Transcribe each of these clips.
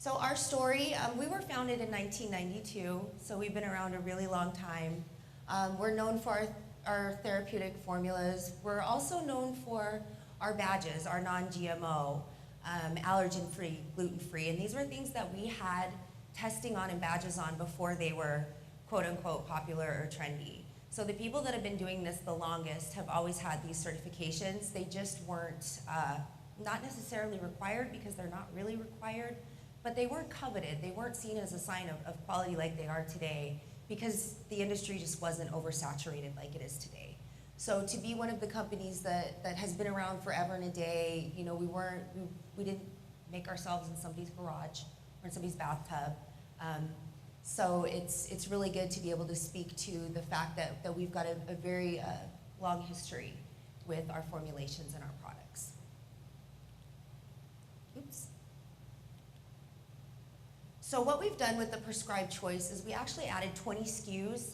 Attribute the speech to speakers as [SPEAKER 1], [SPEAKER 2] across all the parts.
[SPEAKER 1] So our story, we were founded in 1992, so we've been around a really long time. We're known for our therapeutic formulas. We're also known for our badges, our non-GMO, allergen-free, gluten-free, and these were things that we had testing on and badges on before they were quote-unquote popular or trendy. So the people that have been doing this the longest have always had these certifications. They just weren't not necessarily required because they're not really required, but they weren't coveted. They weren't seen as a sign of quality like they are today because the industry just wasn't oversaturated like it is today. So to be one of the companies that has been around forever and a day, you know, we didn't make ourselves in somebody's garage or in somebody's bathtub. So it's really good to be able to speak to the fact that we've got a very long history with our formulations and our products. Oops. So what we've done with the Prescribed Choice is we actually added 20 SKUs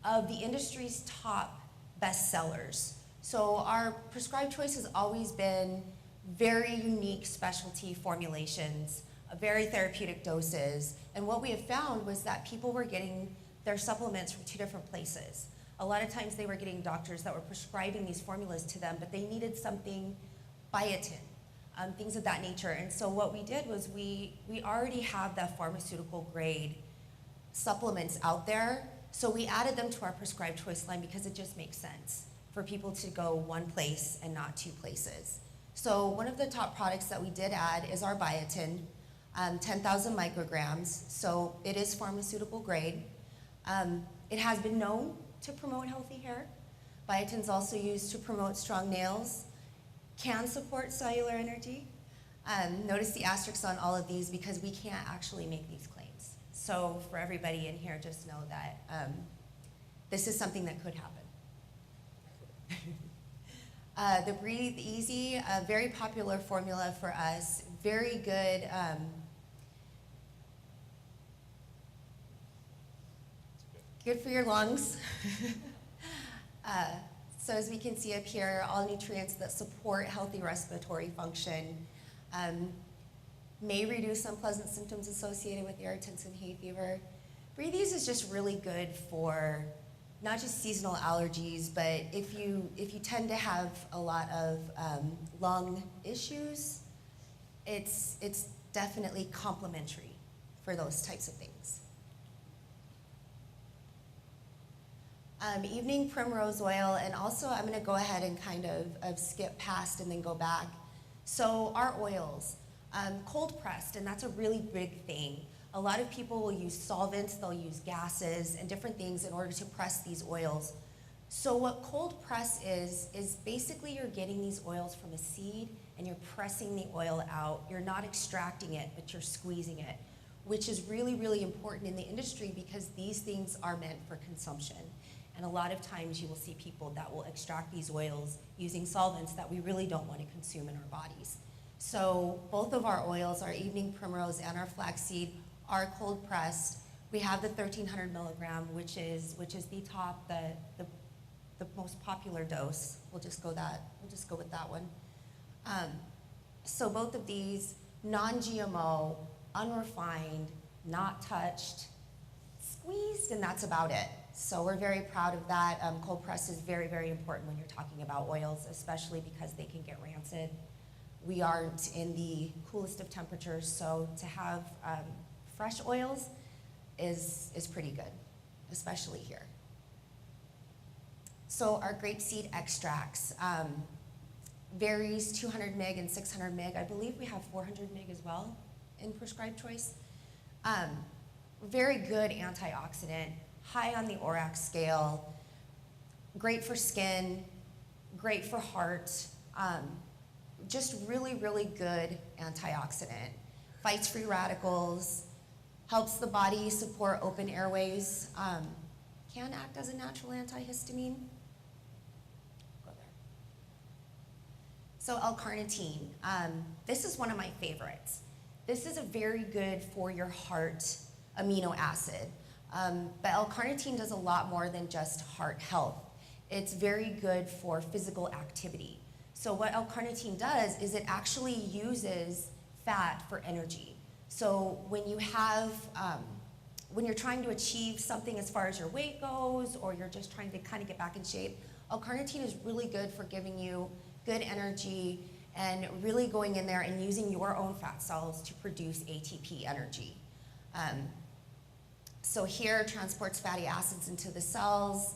[SPEAKER 1] of the industry's top bestsellers. So our Prescribed Choice has always been very unique specialty formulations, very therapeutic doses. And what we have found was that people were getting their supplements from two different places. A lot of times they were getting doctors that were prescribing these formulas to them, but they needed something biotin, things of that nature. And so what we did was we already have that pharmaceutical grade supplements out there. So we added them to our Prescribed Choice line because it just makes sense for people to go one place and not two places. So one of the top products that we did add is our biotin, 10,000 micrograms. So it is pharmaceutical grade. It has been known to promote healthy hair. Biotin is also used to promote strong nails, can support cellular energy. Notice the asterisks on all of these because we can't actually make these claims. So for everybody in here, just know that this is something that could happen. The Breathe Easy, a very popular formula for us, very good. Good for your lungs. So as we can see up here, all nutrients that support healthy respiratory function, may reduce unpleasant symptoms associated with irritants and hay fever. Breathe Easy is just really good for not just seasonal allergies, but if you tend to have a lot of lung issues, it's definitely complementary for those types of things. Evening primrose oil, and also I'm going to go ahead and kind of skip past and then go back. So our oils, cold pressed, and that's a really big thing. A lot of people will use solvents, they'll use gases and different things in order to press these oils. So what cold press is basically you're getting these oils from a seed and you're pressing the oil out. You're not extracting it, but you're squeezing it, which is really, really important in the industry because these things are meant for consumption. And a lot of times you will see people that will extract these oils using solvents that we really don't want to consume in our bodies. So both of our oils, our evening primrose and our flaxseed, are cold pressed. We have the 1,300 milligram, which is the top, the most popular dose. We'll just go with that one. So both of these, non-GMO, unrefined, not touched, squeezed, and that's about it. So we're very proud of that. Cold press is very, very important when you're talking about oils, especially because they can get rancid. We aren't in the coolest of temperatures, so to have fresh oils is pretty good, especially here. So our grapeseed extracts varies 200 mg and 600 mg. I believe we have 400 mg as well in Prescribed Choice. Very good antioxidant, high on the ORAC scale, great for skin, great for heart, just really, really good antioxidant. Fights free radicals, helps the body support open airways, can act as a natural antihistamine. Go there. So L-carnitine, this is one of my favorites. This is a very good for your heart amino acid. But L-carnitine does a lot more than just heart health. It's very good for physical activity. So what L-carnitine does is it actually uses fat for energy. So when you have, when you're trying to achieve something as far as your weight goes, or you're just trying to kind of get back in shape, L-carnitine is really good for giving you good energy and really going in there and using your own fat cells to produce ATP energy. So here, transports fatty acids into the cells,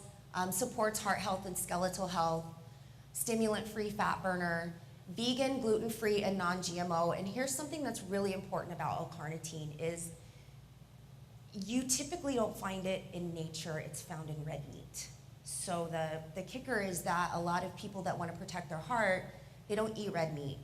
[SPEAKER 1] supports heart health and skeletal health, stimulant-free fat burner, vegan, gluten-free, and non-GMO. And here's something that's really important about L-carnitine is you typically don't find it in nature, it's found in red meat. So the kicker is that a lot of people that want to protect their heart, they don't eat red meat.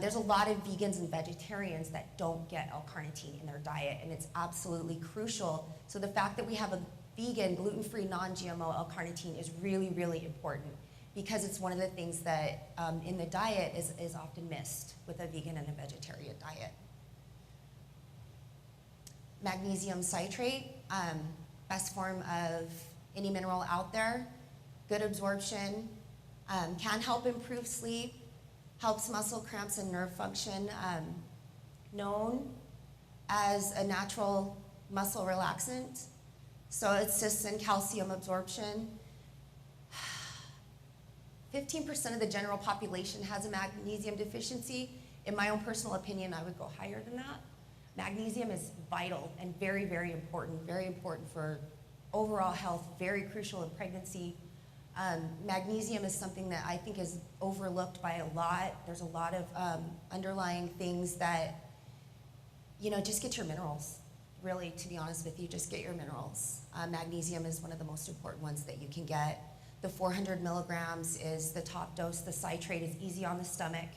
[SPEAKER 1] There's a lot of vegans and vegetarians that don't get L-carnitine in their diet, and it's absolutely crucial. So the fact that we have a vegan, gluten-free, non-GMO L-carnitine is really, really important because it's one of the things that in the diet is often missed with a vegan and a vegetarian diet. Magnesium citrate, best form of any mineral out there, good absorption, can help improve sleep, helps muscle cramps and nerve function, known as a natural muscle relaxant. So it assists in calcium absorption. 15% of the general population has a magnesium deficiency. In my own personal opinion, I would go higher than that. Magnesium is vital and very, very important for overall health, very crucial in pregnancy. Magnesium is something that I think is overlooked by a lot. There's a lot of underlying things that, you know, just get your minerals. Really, to be honest with you, just get your minerals. Magnesium is one of the most important ones that you can get. The 400 milligrams is the top dose. The citrate is easy on the stomach.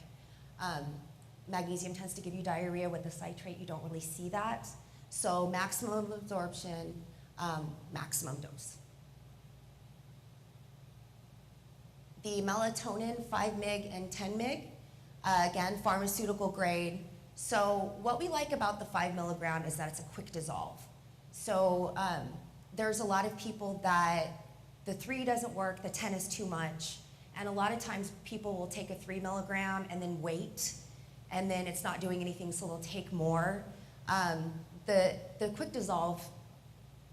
[SPEAKER 1] Magnesium tends to give you diarrhea. With the citrate, you don't really see that. So maximum absorption, maximum dose. The melatonin, 5 mg and 10 mg, again, pharmaceutical grade. So what we like about the 5 milligram is that it's a quick dissolve. So there's a lot of people that the 3 doesn't work, the 10 is too much. And a lot of times people will take a 3 milligram and then wait, and then it's not doing anything, so they'll take more. The quick dissolve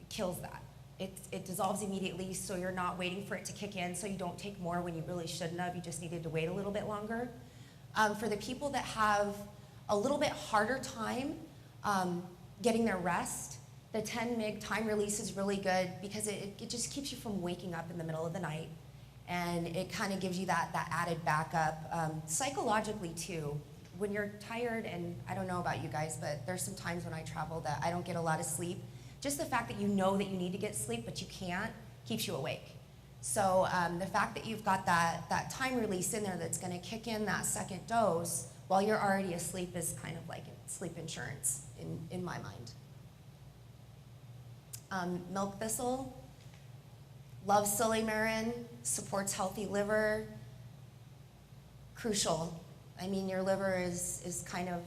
[SPEAKER 1] kills that. It dissolves immediately, so you're not waiting for it to kick in, so you don't take more when you really shouldn't have. You just needed to wait a little bit longer. For the people that have a little bit harder time getting their rest, the 10 mg time release is really good because it just keeps you from waking up in the middle of the night, and it kind of gives you that added backup. Psychologically too, when you're tired, and I don't know about you guys, but there's some times when I travel that I don't get a lot of sleep. Just the fact that you know that you need to get sleep but you can't keeps you awake. So the fact that you've got that time release in there that's going to kick in that second dose while you're already asleep is kind of like sleep insurance in my mind. Milk thistle, love silymarin, supports healthy liver, crucial. I mean, your liver is kind of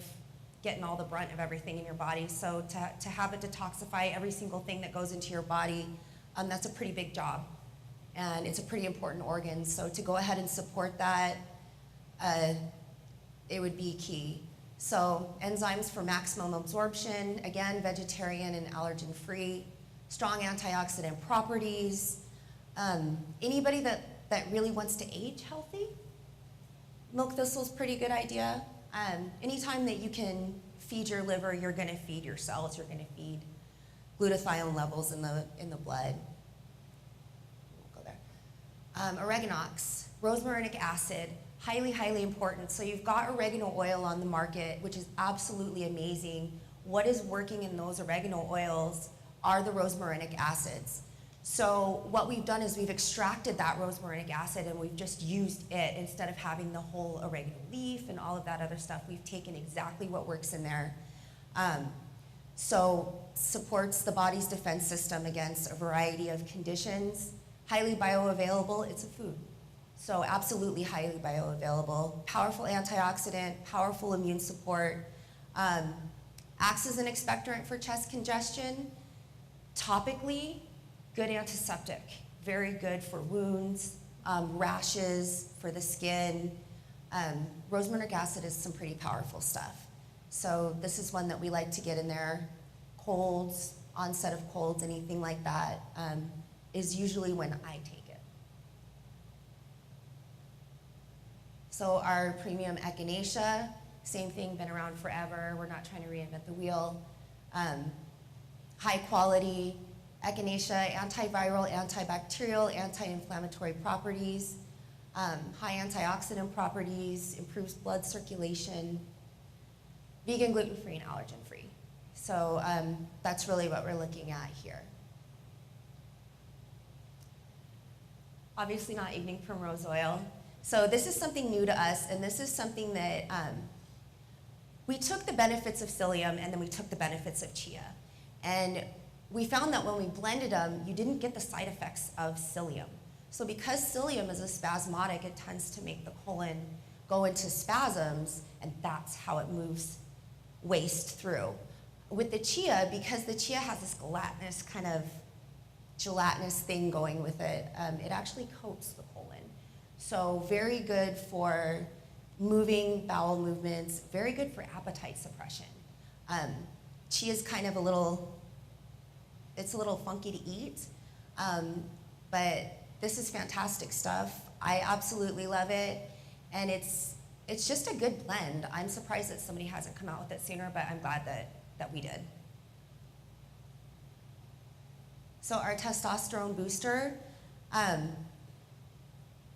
[SPEAKER 1] getting all the brunt of everything in your body, so to have it detoxify every single thing that goes into your body, that's a pretty big job, and it's a pretty important organ, so to go ahead and support that, it would be key. So enzymes for maximum absorption, again, vegetarian and allergen-free, strong antioxidant properties. Anybody that really wants to age healthy, milk thistle's a pretty good idea. Anytime that you can feed your liver, you're going to feed your cells, you're going to feed glutathione levels in the blood. We'll go there. Orginox, rosmarinic acid, highly, highly important. So you've got oregano oil on the market, which is absolutely amazing. What is working in those oregano oils are the rosmarinic acids. So what we've done is we've extracted that rosmarinic acid and we've just used it instead of having the whole oregano leaf and all of that other stuff. We've taken exactly what works in there. So supports the body's defense system against a variety of conditions. Highly bioavailable, it's a food. So absolutely highly bioavailable. Powerful antioxidant, powerful immune support. Acts as an expectorant for chest congestion. Topically, good antiseptic, very good for wounds, rashes, for the skin. Rosmarinic acid is some pretty powerful stuff. So this is one that we like to get in there. Colds, onset of colds, anything like that, is usually when I take it. So our premium echinacea, same thing, been around forever. We're not trying to reinvent the wheel. High quality echinacea, antiviral, antibacterial, anti-inflammatory properties, high antioxidant properties, improves blood circulation, vegan, gluten-free, and allergen-free. So that's really what we're looking at here. Obviously not evening primrose oil. So this is something new to us, and this is something that we took the benefits of psyllium and then we took the benefits of chia. And we found that when we blended them, you didn't get the side effects of psyllium. So because psyllium is a spasmodic, it tends to make the colon go into spasms, and that's how it moves waste through. With the chia, because the chia has this gelatinous thing going with it, it actually coats the colon. So very good for moving bowel movements, very good for appetite suppression. Chia is kind of it's a little funky to eat, but this is fantastic stuff. I absolutely love it, and it's just a good blend. I'm surprised that somebody hasn't come out with it sooner, but I'm glad that we did. So our testosterone booster,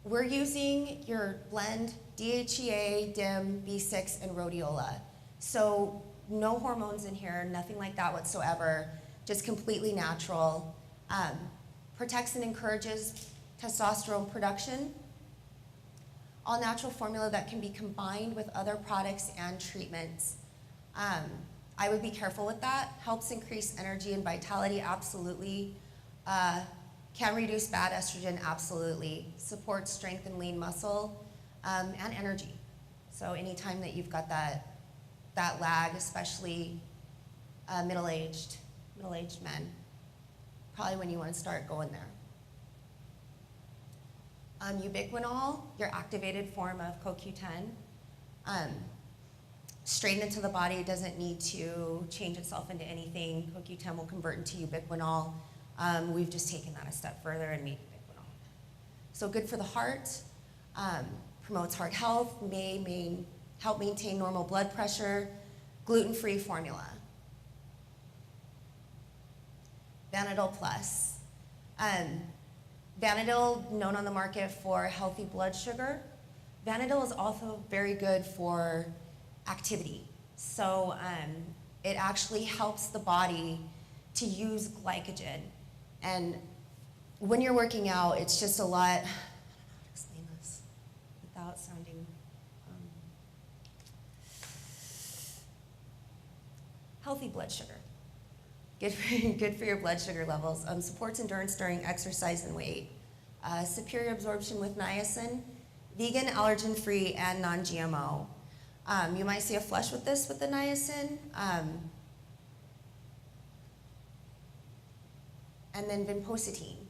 [SPEAKER 1] we're using your blend DHEA, DIM, B6, and rhodiola. So no hormones in here, nothing like that whatsoever, just completely natural. Protects and encourages testosterone production. All natural formula that can be combined with other products and treatments. I would be careful with that. Helps increase energy and vitality, absolutely. Can reduce bad estrogen, absolutely. Supports strength and lean muscle, and energy. So anytime that you've got that lag, especially middle-aged men, probably when you want to start going there. Ubiquinol, your activated form of CoQ10. Straight into the body, it doesn't need to change itself into anything. CoQ10 will convert into ubiquinol. We've just taken that a step further and made ubiquinol. So good for the heart, promotes heart health, may help maintain normal blood pressure, gluten-free formula. Vanadil Plus. Vanadil, known on the market for healthy blood sugar. Vanadil is also very good for activity. So it actually helps the body to use glycogen. And when you're working out, it's just a lot, I don't know how to explain this without sounding, healthy blood sugar. Good for your blood sugar levels. Supports endurance during exercise and weight. Superior absorption with niacin. Vegan, allergen-free, and non-GMO. You might see a flush with this with the niacin. And then vinpocetine.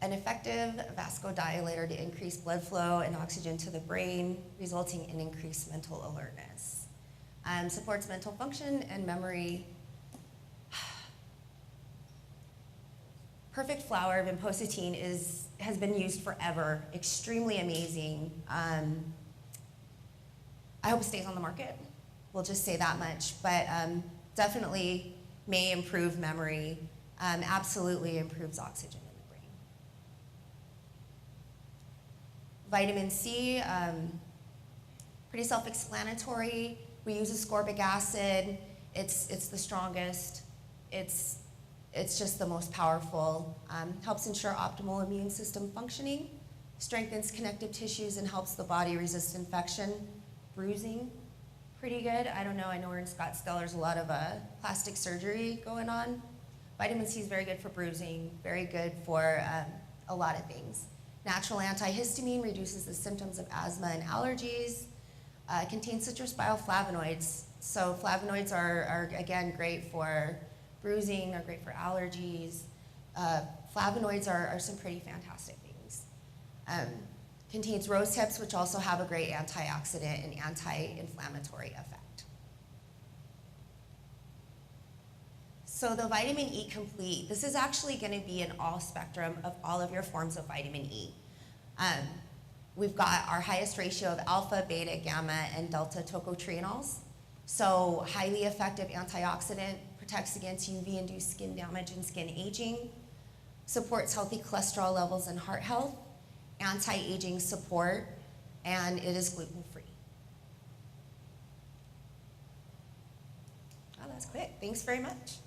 [SPEAKER 1] An effective vasodilator to increase blood flow and oxygen to the brain, resulting in increased mental alertness. Supports mental function and memory. Perfect Flower, vinpocetine, has been used forever. Extremely amazing. I hope it stays on the market. We'll just say that much. But definitely may improve memory. Absolutely improves oxygen in the brain. Vitamin C, pretty self-explanatory. We use ascorbic acid. It's the strongest. It's just the most powerful. Helps ensure optimal immune system functioning. Strengthens connective tissues and helps the body resist infection. Bruising, pretty good. I don't know, I know we're in Scottsdale, there's a lot of plastic surgery going on. Vitamin C is very good for bruising, very good for a lot of things. Natural antihistamine, reduces the symptoms of asthma and allergies. Contains citrus bioflavonoids. So flavonoids are again great for bruising, are great for allergies. Flavonoids are some pretty fantastic things. Contains rose hips, which also have a great antioxidant and anti-inflammatory effect. So the vitamin E Complete, this is actually going to be an all spectrum of all of your forms of vitamin E. We've got our highest ratio of alpha, beta, gamma, and delta tocotrienols. So highly effective antioxidant, protects against UV-induced skin damage and skin aging, supports healthy cholesterol levels and heart health, anti-aging support, and it is gluten-free. Oh, that's quick. Thanks very much.